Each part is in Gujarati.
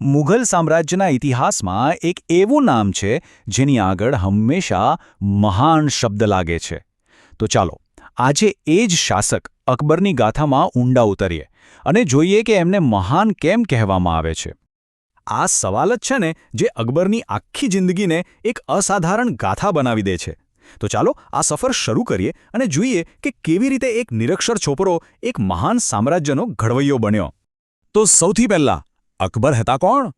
મુઘલ સામ્રાજ્યના ઇતિહાસમાં એક એવું નામ છે જેની આગળ હંમેશા મહાન શબ્દ લાગે છે. તો ચાલો આજે એ જ શાસક અકબરની ગાથામાં ઊંડા ઉતરીએ અને જોઈએ કે એમને મહાન કેમ કહેવામાં આવે છે. આ સવાલ જ છે ને જે અકબરની આખી જિંદગીને એક અસાધારણ ગાથા બનાવી દે છે. તો ચાલો આ સફર શરૂ કરીએ અને જોઈએ કે કેવી રીતે એક નિરક્ષર છોકરો એક મહાન સામ્રાજ્યનો ઘડવૈયો બન્યો. તો સૌથી પહેલા અકબર હતા કોણ?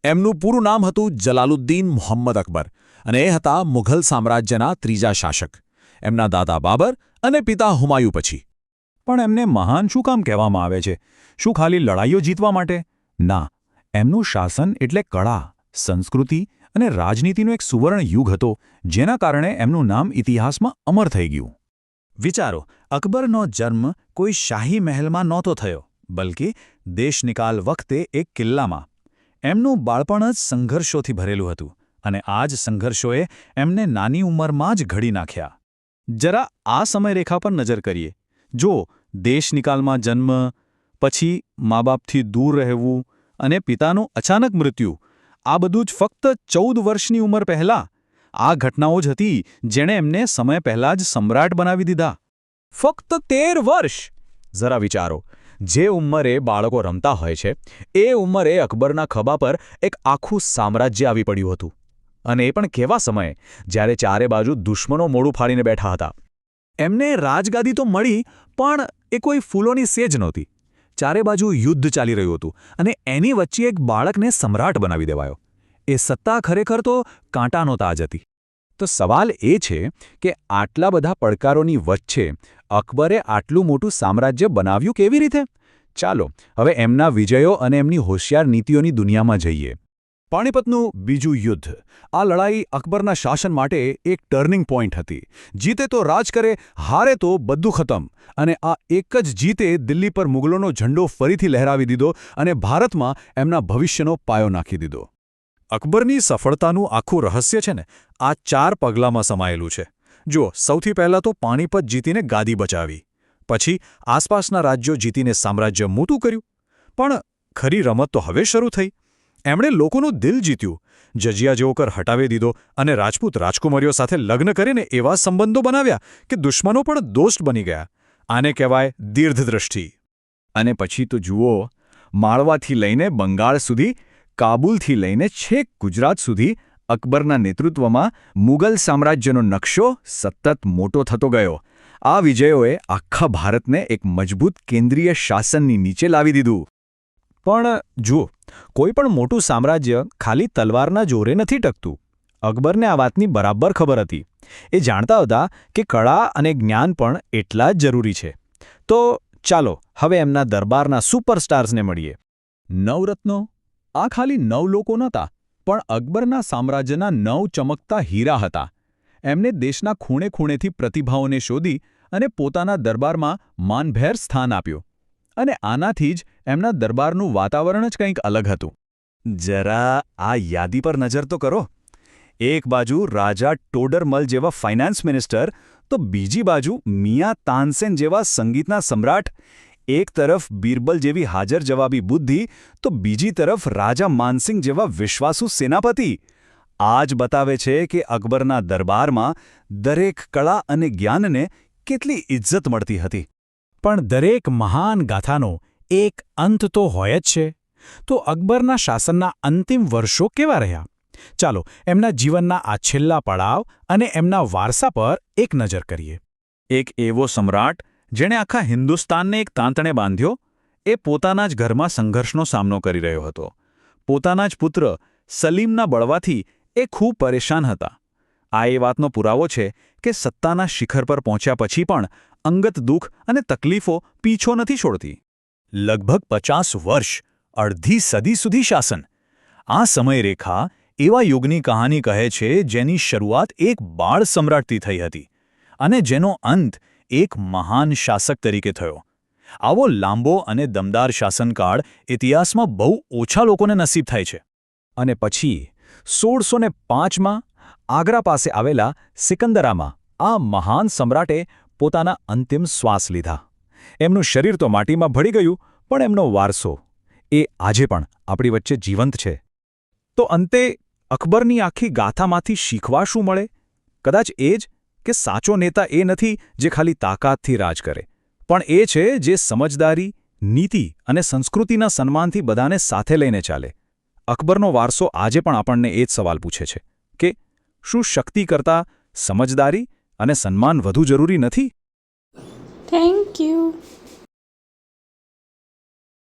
એમનું પૂરું નામ હતું જલાલુદ્દીન મુહમ્મદ અકબર અને એ હતા મુઘલ સામ્રાજ્યના ત્રીજા શાસક. એમના દાદા બાબર અને પિતા હુમાયુ પછી. પણ એમને મહાન શું કામ કહેવામાં આવે છે? શું ખાલી લડાઈઓ જીતવા માટે? ના, એમનું શાસન એટલે કળા, સંસ્કૃતિ અને રાજનીતિનો એક સુવર્ણ યુગ હતો જેના કારણે એમનું નામ ઇતિહાસમાં અમર થઈ ગયું. વિચારો, અકબરનો જન્મ કોઈ શાહી મહેલમાં નહોતો થયો, બલ્કિ દેશનિકાલ વખતે એક કિલ્લામાં. એમનું બાળપણ જ સંઘર્ષોથી ભરેલું હતું અને આ જ સંઘર્ષોએ એમને નાની ઉંમરમાં જ ઘડી નાખ્યા. જરા આ સમયરેખા પર નજર કરીએ. જો દેશનિકાલમાં જન્મ, પછી મા બાપથી દૂર રહેવું અને પિતાનું અચાનક મૃત્યુ, આ બધું જ ફક્ત 14 વર્ષની ઉંમર પહેલાં. આ ઘટનાઓ જ હતી જેણે એમને સમય પહેલાં જ સમ્રાટ બનાવી દીધા. ફક્ત 13 વર્ષ! જરા વિચારો, જે ઉંમરે બાળકો રમતા હોય છે એ ઉંમરે અકબરના ખભા પર એક આખું સામ્રાજ્ય આવી પડ્યું હતું. અને એ પણ કેવા સમયે, જ્યારે ચારે બાજુ દુશ્મનો મોડું ફાડીને બેઠા હતા. એમને રાજગાદી તો મળી, પણ એ કોઈ ફૂલોની સેજ નહોતી. ચારે બાજુ યુદ્ધ ચાલી રહ્યું હતું અને એની વચ્ચે એક બાળકને સમ્રાટ બનાવી દેવાયો. એ સત્તા ખરેખર તો કાંટાનો તાજ હતી. તો સવાલ એ છે કે આટલા બધા પડકારોની વચ્ચે અકબરે આટલું મોટું સામ્રાજ્ય બનાવ્યું કેવી રીતે? ચાલો હવે એમના વિજયો અને એમની હોશિયાર નીતિઓની દુનિયામાં જઈએ. પાણીપતનું બીજું યુદ્ધ. આ લડાઈ અકબરના શાસન માટે એક ટર્નિંગ પોઈન્ટ હતી. જીતે તો રાજ કરે, હારે તો બધું ખતમ. અને આ એક જ જીતે દિલ્હી પર મુગલોનો ઝંડો ફરીથી લહેરાવી દીધો અને ભારતમાં એમના ભવિષ્યનો પાયો નાખી દીધો. અકબરની સફળતાનું આખું રહસ્ય છે ને આ 4 પગલામાં સમાયેલું છે. જુઓ, સૌથી પહેલાં તો પાણીપત જીતીને ગાદી બચાવી. પછી આસપાસના રાજ્યો જીતીને સામ્રાજ્ય મોટું કર્યું. પણ ખરી રમત તો હવે શરૂ થઈ. એમણે લોકોનું દિલ જીત્યું, જજિયા જેવો કર હટાવી દીધો અને રાજપૂત રાજકુમારીઓ સાથે લગ્ન કરીને એવા સંબંધો બનાવ્યા કે દુશ્મનો પણ દોસ્ત બની ગયા. આને કહેવાય દીર્ઘદ્રષ્ટિ. અને પછી તો જુઓ, માળવાથી લઈને બંગાળ સુધી, કાબુલથી લઈને છેક ગુજરાત સુધી અકબરના નેતૃત્વમાં મુગલ સામ્રાજ્યનો નકશો સતત મોટો થતો ગયો. આ વિજયોએ આખા ભારતને એક મજબૂત કેન્દ્રીય શાસનની નીચે લાવી દીધું. પણ જુઓ, કોઈ પણ મોટું સામ્રાજ્ય ખાલી તલવારના જોરે નથી ટકતું. અકબરને આ વાતની બરાબર ખબર હતી. એ જાણતા હતા કે કળા અને જ્ઞાન પણ એટલા જ જરૂરી છે. તો ચાલો હવે એમના દરબારના સુપરસ્ટાર્સને મળીએ. નવરત્નો. આ ખાલી 9 લોકો નહોતા, પણ અકબરના સામ્રાજ્યના 9 ચમકતા હીરા હતા. એમને દેશના ખૂણે ખૂણેથી પ્રતિભાઓને શોધી અને પોતાના દરબારમાં માનભેર સ્થાન આપ્યું. અને આનાથી જ એમના દરબારનું વાતાવરણ જ કંઈક અલગ હતું. જરા આ યાદી પર નજર તો કરો. એક બાજુ રાજા ટોડરમલ જેવા ફાઇનાન્સ મિનિસ્ટર, તો બીજી બાજુ મિયાં તાનસેન જેવા સંગીતના સમ્રાટ. એક તરફ બીરબલ જેવી હાજર જવાબી બુદ્ધિ, તો બીજી તરફ રાજા માનસિંહ જેવા વિશ્વાસુ સેનાપતિ. આ જ બતાવે છે કે અકબરના દરબારમાં દરેક કળા અને જ્ઞાનને કેટલી ઇજ્જત મળતી હતી. પણ દરેક મહાન ગાથાનો એક અંત તો હોય જ છે. તો અકબરના શાસનના અંતિમ વર્ષો કેવા રહ્યા? ચાલો એમના જીવનના આ છેલ્લા પડાવ અને એમના વારસા પર એક નજર કરીએ. એક એવો સમ્રાટ જેણે આખા હિન્દુસ્તાનને એક તાંતણે બાંધ્યો. એ પોતાના જ ઘરમાં સંઘર્ષનો સામનો કરી રહ્યો હતો. પોતાના જ પુત્ર સલીમના બળવાથી એ ખૂબ પરેશાન હતા. આ એ વાતનો પુરાવો છે કે સત્તાના શિખર પર પહોંચ્યા પછી પણ અંગત દુઃખ અને તકલીફો પીછો નથી છોડતી. લગભગ 50 વર્ષ, અડધી સદી સુધી શાસન. આ સમયરેખા એવા યુગની કહાની કહે છે જેની શરૂઆત એક બાળ સમ્રાટથી થઈ હતી અને જેનો અંત એક મહાન શાસક તરીકે થયો. આવો લાંબો અને દમદાર શાસનકાળ ઇતિહાસમાં બહુ ઓછા લોકોને નસીબ થાય છે. અને પછી 1605માં આગ્રા પાસે આવેલા સિકંદરામાં આ મહાન સમ્રાટે પોતાના અંતિમ શ્વાસ લીધા. એમનું શરીર તો માટીમાં ભળી ગયું, પણ એમનો વારસો, એ આજે પણ આપણી વચ્ચે જીવંત છે. તો અંતે અકબરની આખી ગાથામાંથી શીખવા શું મળે? કદાચ એ જ કે સાચો નેતા એ નથી જે ખાલી તાકાતથી રાજ કરે, પણ એ છે જે સમજદારી, નીતિ અને સંસ્કૃતિના સન્માનથી બધાને સાથે લઈને ચાલે. અકબરનો વારસો આજે પણ આપણને એ જ સવાલ પૂછે છે કે શું શક્તિ કરતાં સમજદારી અને સન્માન વધુ જરૂરી નથી? Thank you.